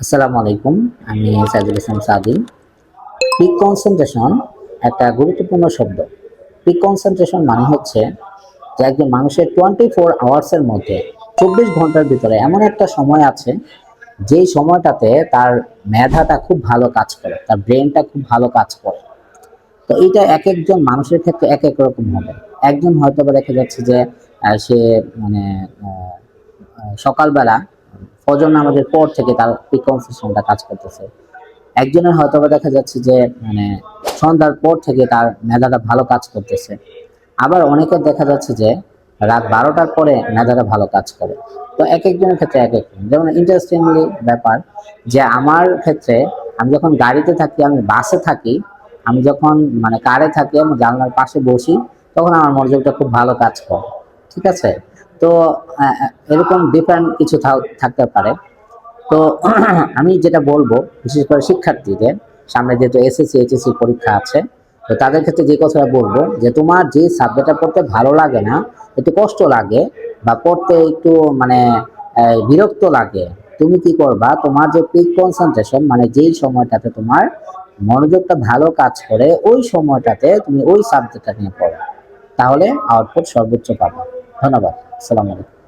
আসসালামু আলাইকুম। আমি সাইদুল ইসলাম সাদি। পিক কনসেন্ট্রেশন একটা গুরুত্বপূর্ণ শব্দ। পিক কনসেন্ট্রেশন মানে হচ্ছে যে একজন মানুষের 24 আওয়ার্সের মধ্যে 24 ঘন্টার ভিতরে এমন একটা সময় আছে যেই সময়টাতে তার মেধাটা খুব ভালো কাজ করে, তার ব্রেনটা খুব ভালো কাজ করে। তো এইটা একেকজন মানুষের ক্ষেত্রে একেক রকম হবে। একজন হয়তোবা দেখা যাচ্ছে যে সে মানে আ সকালবেলা ফজর নামাজের পর থেকে তার প্রিকনসেশনটা কাজ করতেছে। একজনের হয়তোবা দেখা যাচ্ছে যে মানে সন্ধ্যার পর থেকে তার মেধাটা ভালো কাজ করতেছে। আবার অনেকের দেখা যাচ্ছে যে রাত ১২টার পরে মেধাটা ভালো কাজ করে। তো একেকজনের ক্ষেত্রে একেক রকম। যেমন ইন্টারেস্টিংলি ব্যাপার যে আমার ক্ষেত্রে আমি যখন গাড়িতে থাকি, আমি বাসে থাকি, আমি যখন মানে কারে থাকি, আমি জানলার পাশে বসি, তখন আমার মনোযোগটা খুব ভালো কাজ করে। ঠিক আছে? তো এরকম ডিফারেন্ট কিছু থাকতে পারে। তো আমি যেটা বলবো বিশেষ করে শিক্ষার্থীদের সামনে যেহেতু এসএসসি, এইচএসসি পরীক্ষা আছে, তো তাদের ক্ষেত্রে যে কথাটা বলবো যে তোমার যে সাবজেক্টটা পড়তে ভালো লাগে না, একটু কষ্ট লাগে বা পড়তে একটু মানে বিরক্ত লাগে, তুমি কি করবা? তোমার যে পিক কনসেন্ট্রেশন মানে যেই সময়টাতে তোমার মনোযোগটা ভালো কাজ করে, ওই সময়টাতে তুমি ওই সাবজেক্টটা নিয়ে পড়ো। তাহলে আউটপুট সর্বোচ্চ পাবে। ধন্যবাদ। আসসালামু আলাইকুম।